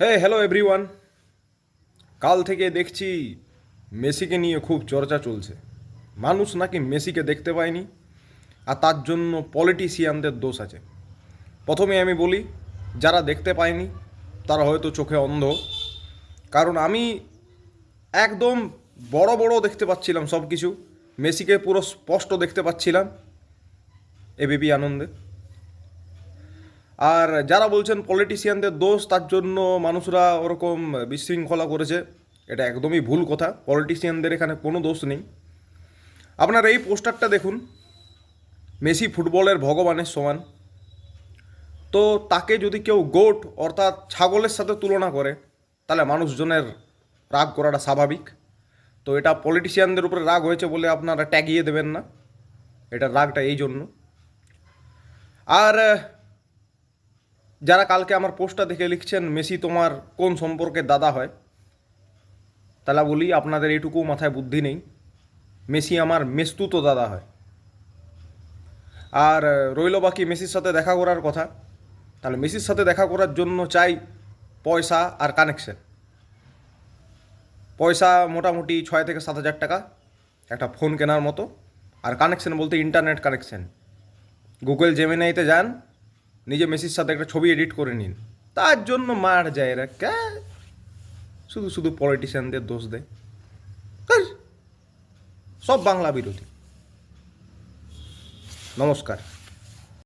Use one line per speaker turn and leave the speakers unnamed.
Hello everyone. কাল থেকে দেখছি মেসিকে নিয়ে খুব চর্চা চলছে। মানুষ নাকি মেসিকে দেখতে পায়নি, আর তার জন্য পলিটিশিয়ানদের দোষ আছে। প্রথমে আমি বলি, যারা দেখতে পায়নি তারা হয়তো চোখে অন্ধ। কারণ আমি একদম বড় বড় দেখতে পাচ্ছিলাম সব কিছু। মেসিকে পুরো স্পষ্ট দেখতে পাচ্ছিলাম এবিপি আনন্দে। আর যারা বলছেন পলিটিশিয়ানদের দোষ, তার জন্য মানুষরা ওরকম বিশৃঙ্খলা করেছে, এটা একদমই ভুল কথা। পলিটিশিয়ানদের এখানে কোনো দোষ নেই। আপনারা এই পোস্টারটা দেখুন, মেসি ফুটবলের ভগবানের সমান। তো তাকে যদি কেউ গোট অর্থাৎ ছাগলের সাথে তুলনা করে, তাহলে মানুষজনের রাগ করাটা স্বাভাবিক। তো এটা পলিটিশিয়ানদের উপরে রাগ হয়েছে বলে আপনারা ট্যাগিয়ে দেবেন না, এটা রাগটা এই জন্য। আর যারা কালকে আমার পোস্টটা দেখে লিখছেন মেসি তোমার কোন সম্পর্কে দাদা হয়, তাহলে বলি আপনাদের এইটুকু মাথায় বুদ্ধি নেই। মেসি আমার মেস্তুতো দাদা হয়। আর রইল বাকি মেসির সাথে দেখা করার কথা, তাহলে মেসির সাথে দেখা করার জন্য চাই পয়সা আর কানেকশন। পয়সা মোটামুটি 6 থেকে 7 হাজার টাকা একটা ফোন কেনার মতো। আর কানেকশন বলতে ইন্টারনেট কানেকশন। গুগল জেমিনাইতে যান, নিজে মেসির সাথে একটা ছবি এডিট করে নিন। তার জন্য মার যায় এরা, শুধু শুধু পলিটিশিয়ানদের দোষ দেয়। ধ্যার, সব বাংলা বিরোধী। নমস্কার।